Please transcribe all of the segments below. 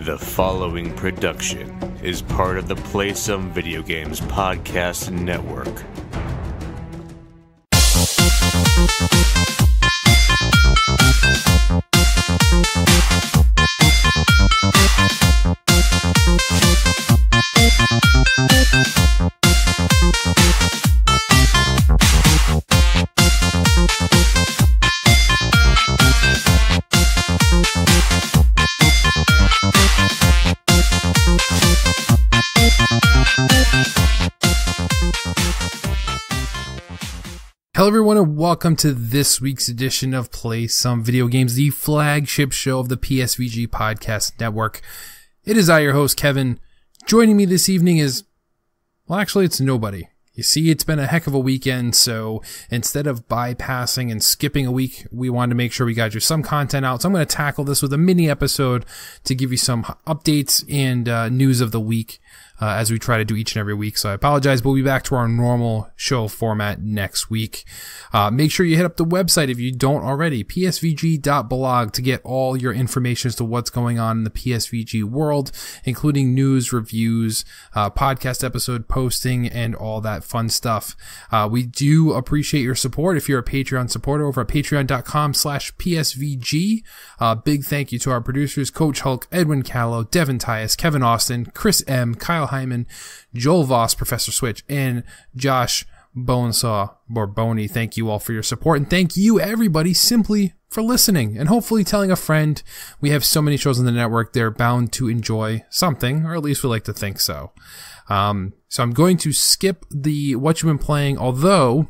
The following production is part of the Play Some Video Games podcast network. Hello everyone and welcome to this week's edition of Play Some Video Games, the flagship show of the PSVG podcast network. It is I, your host, Kevin. Joining me this evening is, well, actually it's nobody. You see, it's been a heck of a weekend, so instead of bypassing and skipping a week, we wanted to make sure we got you some content out. So I'm going to tackle this with a mini episode to give you some updates and news of the week. As we try to do each and every week. So I apologize, but we'll be back to our normal show format next week. Make sure you hit up the website if you don't already, psvg.blog, to get all your information as to what's going on in the PSVG world, including news, reviews, podcast episode posting, and all that fun stuff. We do appreciate your support if you're a Patreon supporter over at patreon.com/PSVG. Big thank you to our producers, Coach Hulk, Edwin Callow, Devin Tyus, Kevin Austin, Chris M., Kyle Hyman, Joel Voss, Professor Switch, and Josh Bonesaw Borboni. Thank you all for your support, and thank you everybody simply for listening and hopefully telling a friend. We have so many shows on the network, they're bound to enjoy something, or at least we like to think so. So I'm going to skip the what you've been playing, although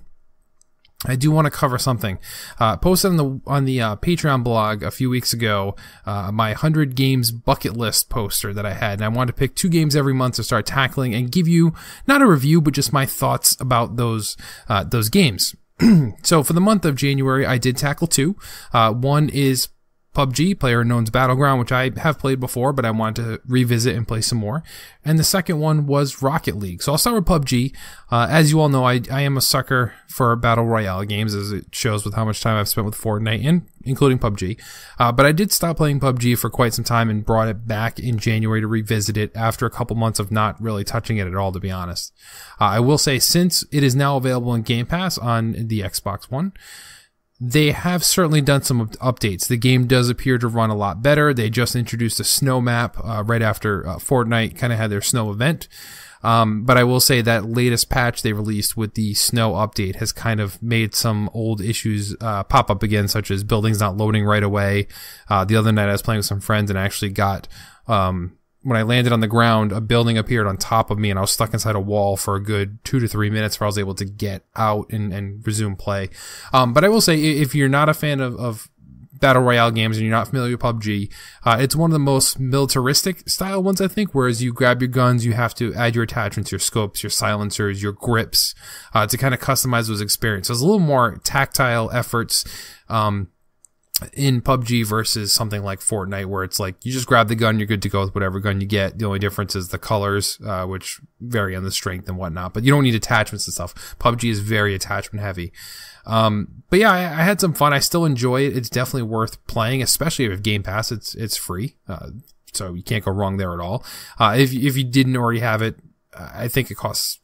I do want to cover something. Posted on the Patreon blog a few weeks ago, my 100 games bucket list poster that I had, and I wanted to pick 2 games every month to start tackling and give you not a review, but just my thoughts about those games. So for the month of January, I did tackle 2. One is PUBG, PlayerUnknown's Battleground, which I have played before, but I wanted to revisit and play some more. And the second one was Rocket League. So I'll start with PUBG. As you all know, I am a sucker for Battle Royale games, as it shows with how much time I've spent with Fortnite, and including PUBG. But I did stop playing PUBG for quite some time and brought it back in January to revisit it after a couple months of not really touching it at all, to be honest. I will say, since it is now available in Game Pass on the Xbox One, they have certainly done some updates. The game does appear to run a lot better. They just introduced a snow map right after Fortnite kind of had their snow event. But I will say that latest patch they released with the snow update has kind of made some old issues pop up again, such as buildings not loading right away. The other night I was playing with some friends and I actually got when I landed on the ground, a building appeared on top of me and I was stuck inside a wall for a good 2 to 3 minutes before I was able to get out and resume play. But I will say, if you're not a fan of Battle Royale games and you're not familiar with PUBG, it's one of the most militaristic style ones, I think, whereas you grab your guns, you have to add your attachments, your scopes, your silencers, your grips, to kind of customize those experiences. A little more tactile efforts, in PUBG versus something like Fortnite, where it's like you just grab the gun, you're good to go with whatever gun you get. The only difference is the colors, which vary on the strength and whatnot, but you don't need attachments and stuff. PUBG is very attachment heavy. But yeah, I had some fun. I still enjoy it. It's definitely worth playing, especially if Game Pass, it's free. So you can't go wrong there at all. If you didn't already have it, I think it costs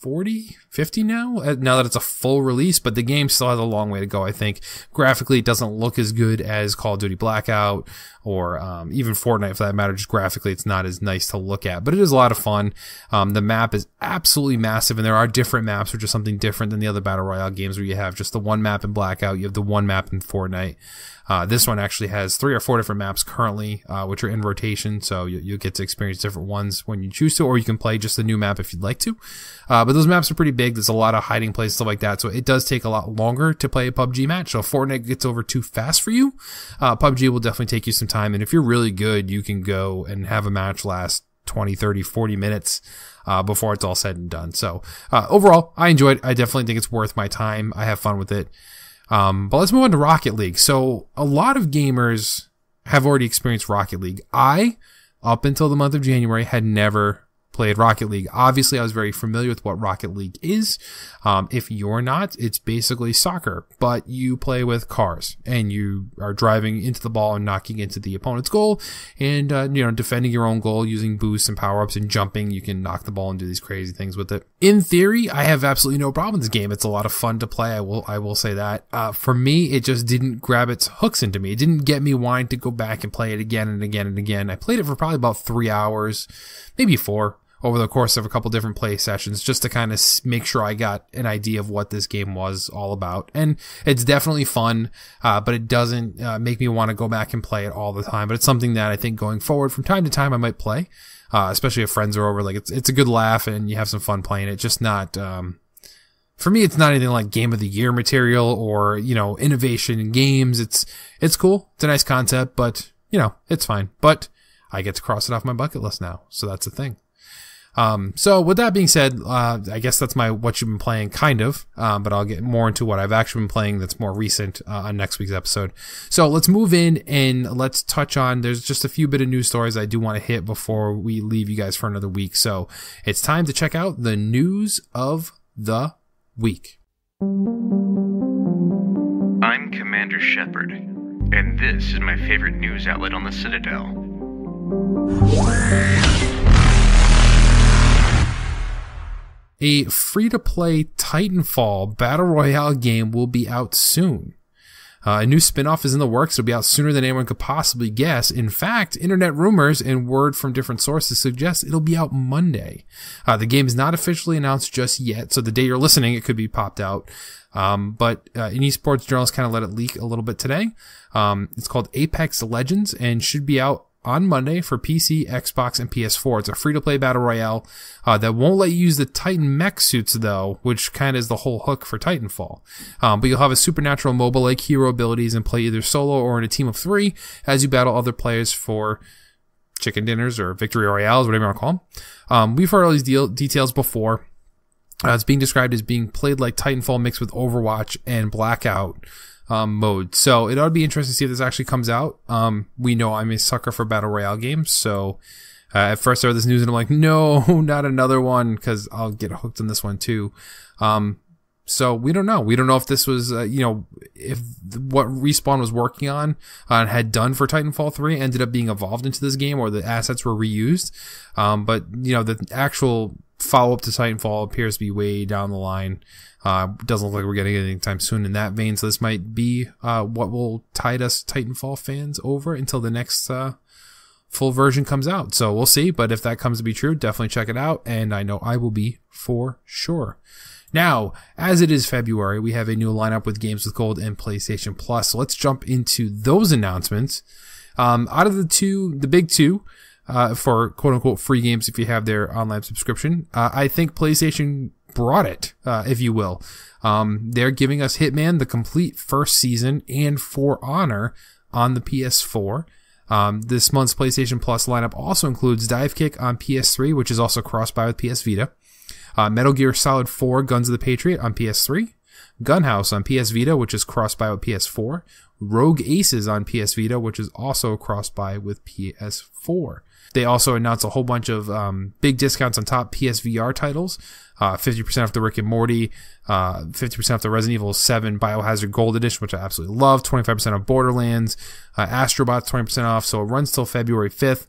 $40-$50 now that it's a full release, but the game still has a long way to go. I think graphically it doesn't look as good as Call of Duty Blackout or even Fortnite, for that matter. Just graphically it's not as nice to look at, but it is a lot of fun. The map is absolutely massive, and there are different maps, which are something different than the other Battle Royale games where you have just the one map in Blackout, you have the one map in Fortnite. This one actually has 3 or 4 different maps currently, which are in rotation, so you'll get to experience different ones when you choose to, or you can play just the new map if you'd like to. But those maps are pretty big. There's a lot of hiding places, stuff like that, so it does take a lot longer to play a PUBG match. So if Fortnite gets over too fast for you, PUBG will definitely take you some time, and if you're really good, you can go and have a match last 20, 30, 40 minutes before it's all said and done. So overall, I enjoyed it. I definitely think it's worth my time. I have fun with it. But let's move on to Rocket League. So a lot of gamers have already experienced Rocket League. I, up until the month of January, had never played Rocket League. Obviously, I was very familiar with what Rocket League is. If you're not, it's basically soccer, but you play with cars and you are driving into the ball and knocking into the opponent's goal and, defending your own goal using boosts and power-ups and jumping. You can knock the ball and do these crazy things with it. In theory, I have absolutely no problem with this game. It's a lot of fun to play. I will say that. For me, it just didn't grab its hooks into me. It didn't get me wanting to go back and play it again and again and again. I played it for probably about 3 hours, maybe 4, over the course of a couple different play sessions, just to kind of make sure I got an idea of what this game was all about. And it's definitely fun, but it doesn't make me want to go back and play it all the time. But it's something that I think going forward from time to time I might play, especially if friends are over. Like it's a good laugh and you have some fun playing it. Just not, for me, it's not anything like Game of the Year material or, innovation in games. It's cool. It's a nice concept, but, it's fine. But I get to cross it off my bucket list now. So that's the thing. So with that being said, I guess that's what you've been playing kind of, but I'll get more into what I've actually been playing that's more recent, on next week's episode. So let's move in and let's touch on, there's just a few bit of news stories I do want to hit before we leave you guys for another week. So it's time to check out the news of the week. I'm Commander Shepard, and this is my favorite news outlet on the Citadel. A free-to-play Titanfall Battle Royale game will be out soon. A new spin-off is in the works. It'll be out sooner than anyone could possibly guess. In fact, internet rumors and word from different sources suggest it'll be out Monday. The game is not officially announced just yet, so the day you're listening, it could be popped out. But an esports journalist kind of let it leak a little bit today. It's called Apex Legends and should be out on Monday for PC, Xbox, and PS4. It's a free-to-play battle royale that won't let you use the Titan mech suits, though, which kind of is the whole hook for Titanfall. But you'll have a supernatural mobile-like hero abilities and play either solo or in a team of 3 as you battle other players for chicken dinners or victory royales, whatever you want to call them. We've heard all these details before. It's being described as being played like Titanfall mixed with Overwatch and Blackout mode. So it ought to be interesting to see if this actually comes out. We know I'm a sucker for battle royale games, so at first I heard this news and I'm like, no, not another one, because I'll get hooked on this one too. So we don't know. We don't know if this was, if what Respawn was working on and had done for Titanfall 3 ended up being evolved into this game or the assets were reused. But, the actual follow-up to Titanfall appears to be way down the line. Doesn't look like we're getting anything time soon in that vein. So this might be what will tide us Titanfall fans over until the next full version comes out. So we'll see. But if that comes to be true, definitely check it out. And I know I will be for sure. Now, as it is February, we have a new lineup with Games with Gold and PlayStation Plus. So let's jump into those announcements. Out of the big two, for quote-unquote free games if you have their online subscription, I think PlayStation brought it, if you will. They're giving us Hitman, the complete first season, and For Honor on the PS4. This month's PlayStation Plus lineup also includes Dive Kick on PS3, which is also cross-buy with PS Vita. Metal Gear Solid 4 Guns of the Patriot on PS3. Gunhouse on PS Vita, which is cross-buy with PS4. Rogue Aces on PS Vita, which is also cross-buy with PS4. They also announced a whole bunch of big discounts on top PSVR titles. 50% off the Rick and Morty, 50% off the Resident Evil 7 Biohazard Gold Edition, which I absolutely love, 25% off Borderlands, Astrobots 20% off, so it runs till February 5th.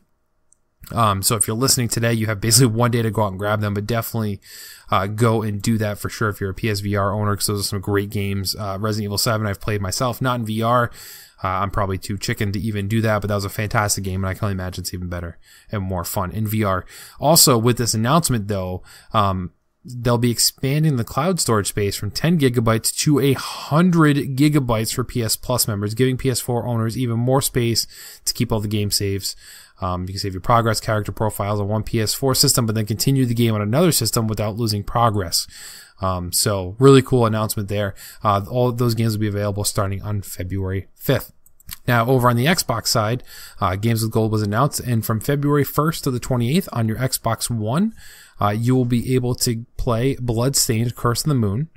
So if you're listening today, you have basically one day to go out and grab them, but definitely go and do that for sure if you're a PSVR owner, because those are some great games. Resident Evil 7 I've played myself, not in VR. I'm probably too chicken to even do that, but that was a fantastic game, and I can only imagine it's even better and more fun in VR. Also, with this announcement, though, they'll be expanding the cloud storage space from 10 gigabytes to 100 gigabytes for PS Plus members, giving PS4 owners even more space to keep all the game saves. You can save your progress, character profiles on one PS4 system, but then continue the game on another system without losing progress. So really cool announcement there. All of those games will be available starting on February 5th. Now, over on the Xbox side, Games with Gold was announced, and from February 1st to the 28th on your Xbox One, you will be able to play Bloodstained Curse of the Moon.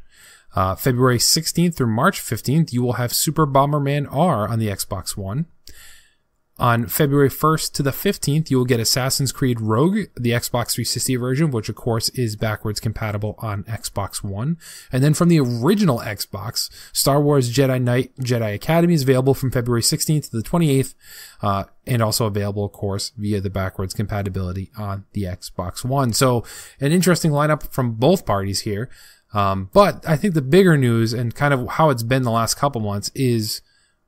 February 16th through March 15th, you will have Super Bomberman R on the Xbox One. On February 1st to the 15th, you will get Assassin's Creed Rogue, the Xbox 360 version, which of course is backwards compatible on Xbox One. And then from the original Xbox, Star Wars Jedi Knight Jedi Academy is available from February 16th to the 28th, and also available, of course, via the backwards compatibility on the Xbox One. So an interesting lineup from both parties here. But I think the bigger news and kind of how it's been the last couple months is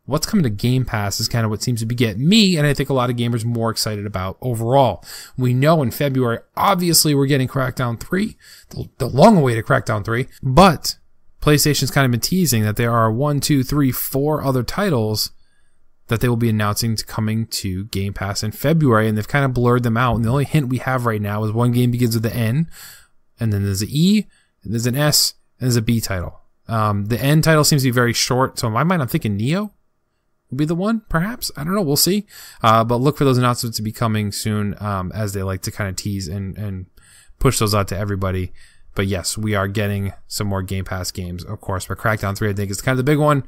what's coming to Game Pass is kind of what seems to be getting me, and I think a lot of gamers more excited about overall. We know in February, obviously, we're getting Crackdown 3, the long-awaited Crackdown 3, but PlayStation's kind of been teasing that there are 4 other titles that they will be announcing coming to Game Pass in February, and they've kind of blurred them out, and the only hint we have right now is one game begins with the N, and then there's an E, and there's an S, and there's a B title. The N title seems to be very short, so in my mind, I'm thinking Neo will be the one, perhaps. I don't know. We'll see. But look for those announcements to be coming soon, as they like to kind of tease and push those out to everybody. But yes, we are getting some more Game Pass games, of course. But Crackdown 3, I think, is kind of the big one.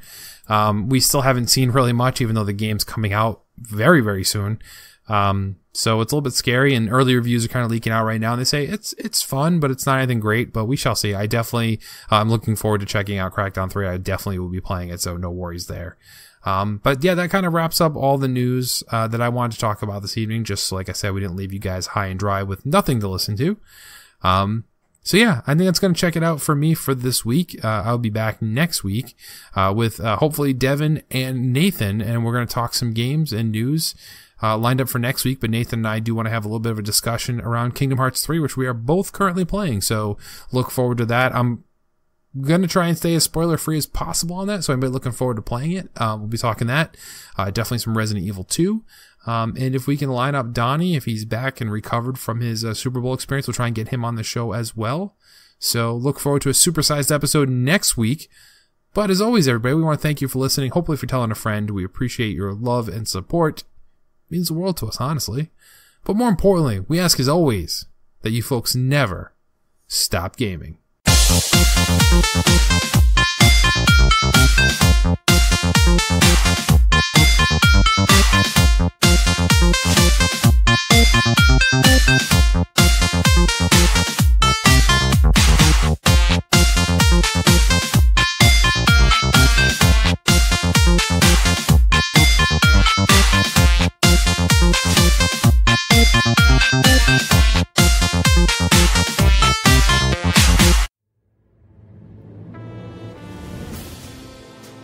We still haven't seen really much, even though the game's coming out very, very soon. So it's a little bit scary, and early reviews are kind of leaking out right now. And they say it's fun, but it's not anything great. But we shall see. I definitely, I'm looking forward to checking out Crackdown 3. I definitely will be playing it, so no worries there. But yeah, that kind of wraps up all the news that I wanted to talk about this evening. Just like I said, we didn't leave you guys high and dry with nothing to listen to. So yeah, I think that's going to check it out for me for this week. I'll be back next week with hopefully Devin and Nathan, and we're going to talk some games and news lined up for next week. But Nathan and I do want to have a little bit of a discussion around Kingdom Hearts 3, which we are both currently playing. So look forward to that. I'm going to try and stay as spoiler free as possible on that, so I'm looking forward to playing it. We'll be talking that. Definitely some Resident Evil 2. And if we can line up Donnie, if he's back and recovered from his Super Bowl experience, we'll try and get him on the show as well. So look forward to a supersized episode next week. But as always, everybody, we want to thank you for listening. Hopefully for telling a friend. We appreciate your love and support. It means the world to us, honestly. But more importantly, we ask as always that you folks never stop gaming.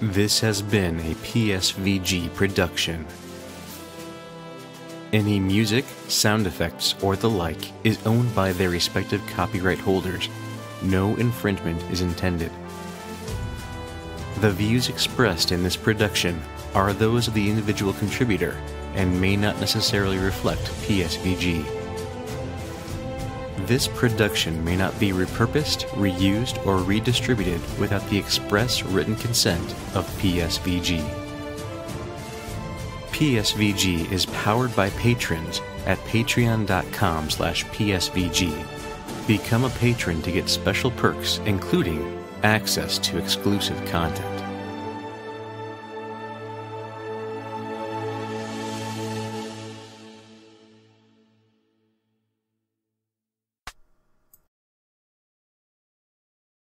This has been a PSVG production. Any music, sound effects, or the like is owned by their respective copyright holders. No infringement is intended. The views expressed in this production are those of the individual contributor and may not necessarily reflect PSVG. This production may not be repurposed, reused, or redistributed without the express written consent of PSVG. PSVG is powered by patrons at patreon.com/PSVG. Become a patron to get special perks, including access to exclusive content.